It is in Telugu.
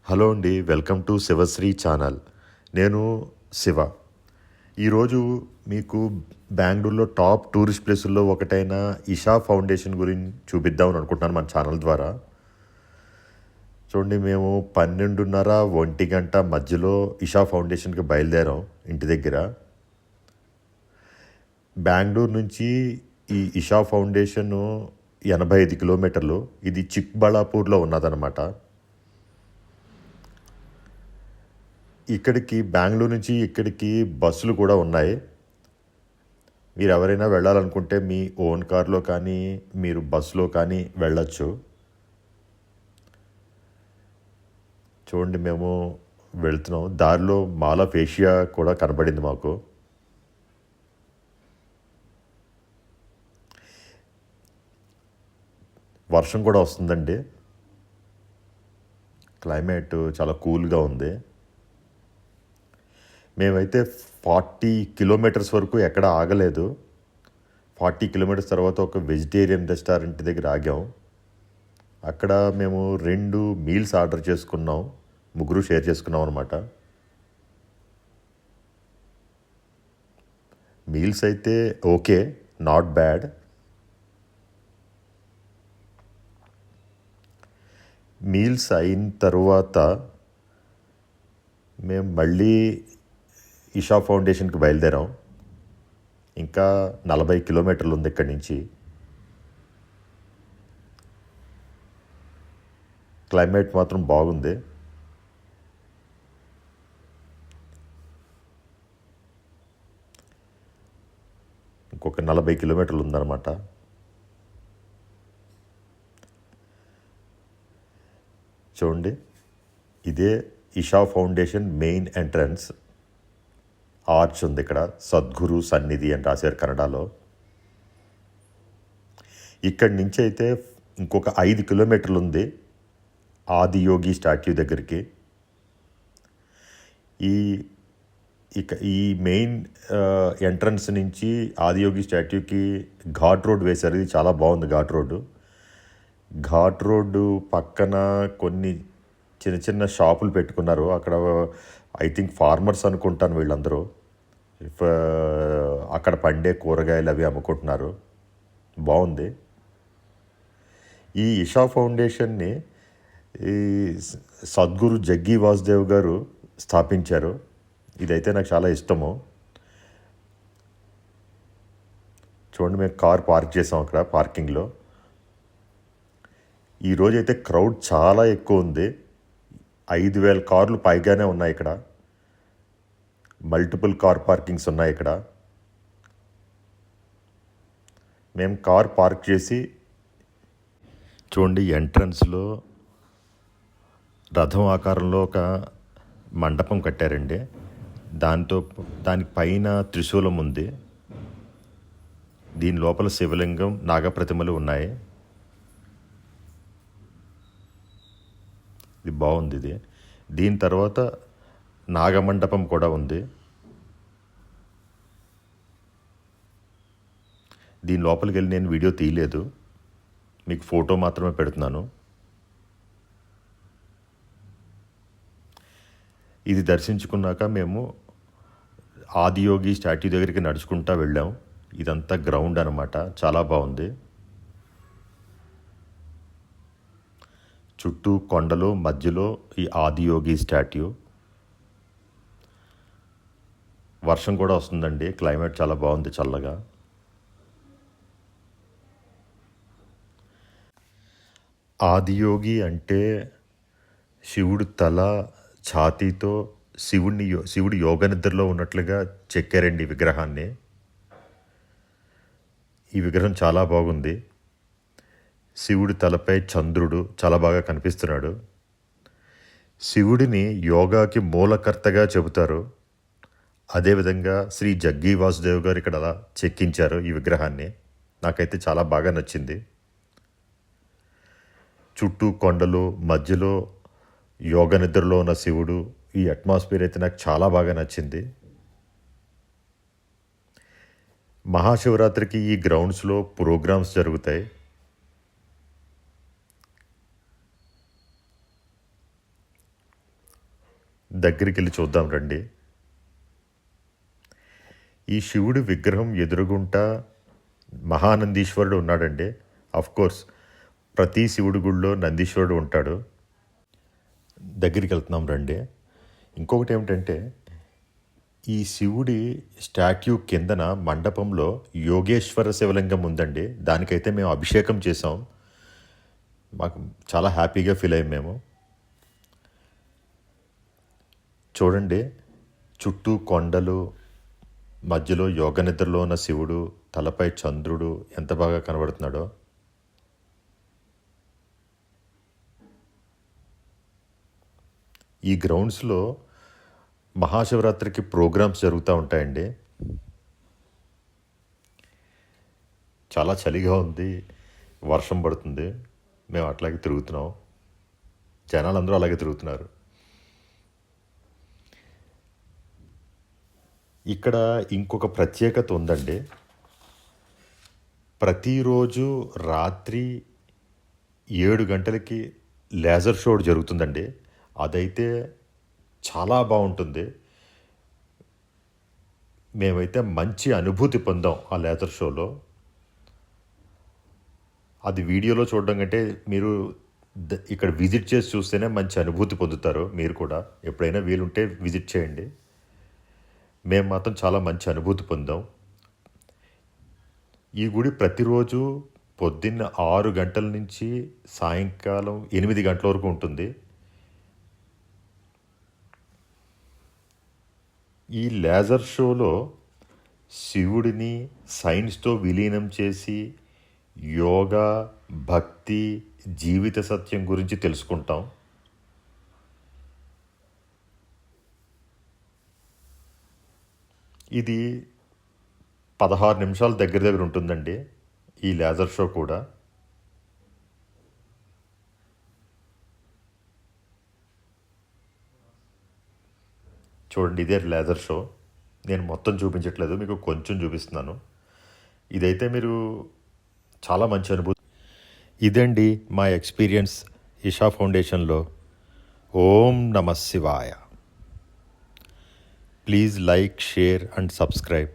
హలో అండి, వెల్కమ్ టు శివశ్రీ ఛానల్. నేను శివ. ఈరోజు మీకు బెంగళూరులో టాప్ టూరిస్ట్ ప్లేసుల్లో ఒకటైన ఇషా ఫౌండేషన్ గురించి చూపిద్దామని అనుకుంటున్నాను మన ఛానల్ ద్వారా. చూడండి, మేము 12:30 1 గంట మధ్యలో ఇషా ఫౌండేషన్కి బయలుదేరాం ఇంటి దగ్గర. బెంగళూరు నుంచి ఈ ఇషా ఫౌండేషన్ 85 కిలోమీటర్లు. ఇది చిక్బళ్ళాపూర్లో ఉన్నదన్నమాట. ఇక్కడికి బెంగళూరు నుంచి ఇక్కడికి బస్సులు కూడా ఉన్నాయి. మీరు ఎవరైనా వెళ్ళాలనుకుంటే మీ ఓన్ కార్లో కానీ మీరు బస్సులో కానీ వెళ్ళచ్చు. చూడండి, మేము వెళ్తున్నాం. దారిలో మాల్ ఆఫ్ ఏషియా కూడా కనబడింది మాకు. వర్షం కూడా వస్తుందండి. క్లైమేట్ చాలా కూల్గా ఉంది. మేమైతే 40 కిలోమీటర్స్ వరకు ఎక్కడ ఆగలేదు. 40 కిలోమీటర్స్ తర్వాత ఒక వెజిటేరియన్ రెస్టారెంట్ దగ్గర ఆగాం. అక్కడ మేము 2 మీల్స్ ఆర్డర్ చేసుకున్నాం. ముగ్గురు షేర్ చేసుకున్నాం అనమాట. మీల్స్ అయితే ఓకే, నాట్ బ్యాడ్. మీల్స్ అయిన తర్వాత మేము మళ్ళీ ఇషా ఫౌండేషన్కి బయలుదేరాం. ఇంకా 40 కిలోమీటర్లు ఉంది ఇక్కడి నుంచి. క్లైమేట్ మాత్రం బాగుంది. ఇంకొక 40 కిలోమీటర్లు ఉందన్నమాట. చూడండి, ఇదే Isha foundation main entrance. Arch ఉంది ఇక్కడ, సద్గురు సన్నిధి అని రాశారు కన్నడలో. ఇక్కడి నుంచి అయితే ఇంకొక 5 కిలోమీటర్లు ఉంది ఆదియోగి స్టాట్యూ దగ్గరికి. ఈ మెయిన్ ఎంట్రన్స్ నుంచి ఆదియోగి స్టాట్యూకి ఘాట్ రోడ్ వేశారు. ఇది చాలా బాగుంది ఘాట్ రోడ్డు. ఘాట్ రోడ్డు పక్కన కొన్ని చిన్న చిన్న షాపులు పెట్టుకున్నారు. అక్కడ ఐ థింక్ ఫార్మర్స్ అనుకుంటాను వీళ్ళందరూ. అక్కడ పండే కూరగాయలు అవి అమ్ముకుంటున్నారు. బాగుంది. ఈ ఇషా ఫౌండేషన్ని ఈ సద్గురు జగ్గి వాసుదేవ్ గారు స్థాపించారు. ఇదైతే నాకు చాలా ఇష్టము. చూడండి, మేము కార్ పార్క్ చేసాం అక్కడ పార్కింగ్లో. ఈరోజైతే క్రౌడ్ చాలా ఎక్కువ ఉంది. 5,000 కార్లు పైగానే ఉన్నాయి ఇక్కడ. మల్టిపుల్ కార్ పార్కింగ్స్ ఉన్నాయి ఇక్కడ. మేము కార్ పార్క్ చేసి చూడండి, ఎంట్రన్స్లో రథం ఆకారంలో ఒక మండపం కట్టారండి. దానికి పైన త్రిశూలం ఉంది. దీని లోపల శివలింగం, నాగప్రతిమలు ఉన్నాయి. ఇది బాగుంది. దీని తర్వాత నాగమండపం కూడా ఉంది. దీని లోపలికి వెళ్ళి నేను వీడియో తీయలేదు, మీకు ఫోటో మాత్రమే పెడుతున్నాను. ఇది దర్శించుకున్నాక మేము ఆదియోగి స్టాట్యూ దగ్గరికి నడుచుకుంటూ వెళ్ళాం. ఇదంతా గ్రౌండ్ అనమాట, చాలా బాగుంది. చుట్టూ కొండలు, మధ్యలో ఈ ఆదియోగి స్టాట్యూ. వర్షం కూడా వస్తుందండి. క్లైమేట్ చాలా బాగుంది, చల్లగా. ఆదియోగి అంటే శివుడు తల ఛాతీతో శివుడు యోగ నిద్రలో ఉన్నట్లుగా చెక్కారండి ఈ విగ్రహాన్ని. ఈ విగ్రహం చాలా బాగుంది. శివుడి తలపై చంద్రుడు చాలా బాగా కనిపిస్తున్నాడు. శివుడిని యోగాకి మూలకర్తగా చెబుతారు. అదేవిధంగా శ్రీ జగ్గి వాసుదేవ్ గారు ఇక్కడ అలా చెక్కించారు ఈ విగ్రహాన్ని. నాకైతే చాలా బాగా నచ్చింది. చుట్టూ కొండలు, మధ్యలో యోగ నిద్రలో ఉన్న శివుడు. ఈ అట్మాస్ఫియర్ అయితే నాకు చాలా బాగా నచ్చింది. మహాశివరాత్రికి ఈ గ్రౌండ్స్లో ప్రోగ్రామ్స్ జరుగుతాయి. దగ్గరికి వెళ్ళి చూద్దాం రండి. ఈ శివుడి విగ్రహం ఎదురుగుంటా మహానందీశ్వరుడు ఉన్నాడండి. కోర్స్ ప్రతి శివుడి గుడిలో నందీశ్వరుడు ఉంటాడు. దగ్గరికి వెళ్తున్నాం రండి. ఇంకొకటి ఏమిటంటే, ఈ శివుడి స్టాట్యూ కిందన మండపంలో యోగేశ్వర శివలింగం ఉందండి. దానికైతే మేము అభిషేకం చేసాం. మాకు చాలా హ్యాపీగా ఫీల్ అయ్యాం మేము. చూడండి, చుట్టూ కొండలు, మధ్యలో యోగ నిద్రలో ఉన్న శివుడు, తలపై చంద్రుడు ఎంత బాగా కనబడుతున్నాడో. ఈ గ్రౌండ్స్లో మహాశివరాత్రికి ప్రోగ్రామ్స్ జరుగుతూ ఉంటాయండి. చాలా చలిగా ఉంది, వర్షం పడుతుంది, మేము అట్లాగే తిరుగుతున్నాం. జనాలందరూ అలాగే తిరుగుతున్నారు. ఇక్కడ ఇంకొక ప్రత్యేకత ఉందండి. ప్రతిరోజు రాత్రి 7 గంటలకి లేజర్ షో జరుగుతుందండి. అదైతే చాలా బాగుంటుంది. మేమైతే మంచి అనుభూతి పొందాం ఆ లేజర్ షోలో. అది వీడియోలో చూడడం కంటే మీరు ఇక్కడ విజిట్ చేసి చూస్తేనే మంచి అనుభూతి పొందుతారు. మీరు కూడా ఎప్పుడైనా వీలుంటే విజిట్ చేయండి. మేము మాత్రం చాలా మంచి అనుభూతి పొందాం. ఈ గుడి ప్రతిరోజు పొద్దున్న 6 గంటల నుంచి సాయంకాలం 8 గంటల వరకు ఉంటుంది. ఈ లేజర్ షోలో శివుడిని సైన్స్తో విలీనం చేసి యోగా, భక్తి, జీవిత సత్యం గురించి తెలుసుకుంటాం. ఇది 16 నిమిషాల దగ్గర ఉంటుందండి ఈ లేజర్ షో కూడా. చూడండి, ఇదే లేజర్ షో. నేను మొత్తం చూపించట్లేదు, మీకు కొంచెం చూపిస్తున్నాను. ఇదైతే మీరు చాలా మంచి అనుభూతి. ఇదండి మా ఎక్స్పీరియన్స్ ఇషా ఫౌండేషన్లో. ఓం నమః శివాయ. Please like, share and subscribe.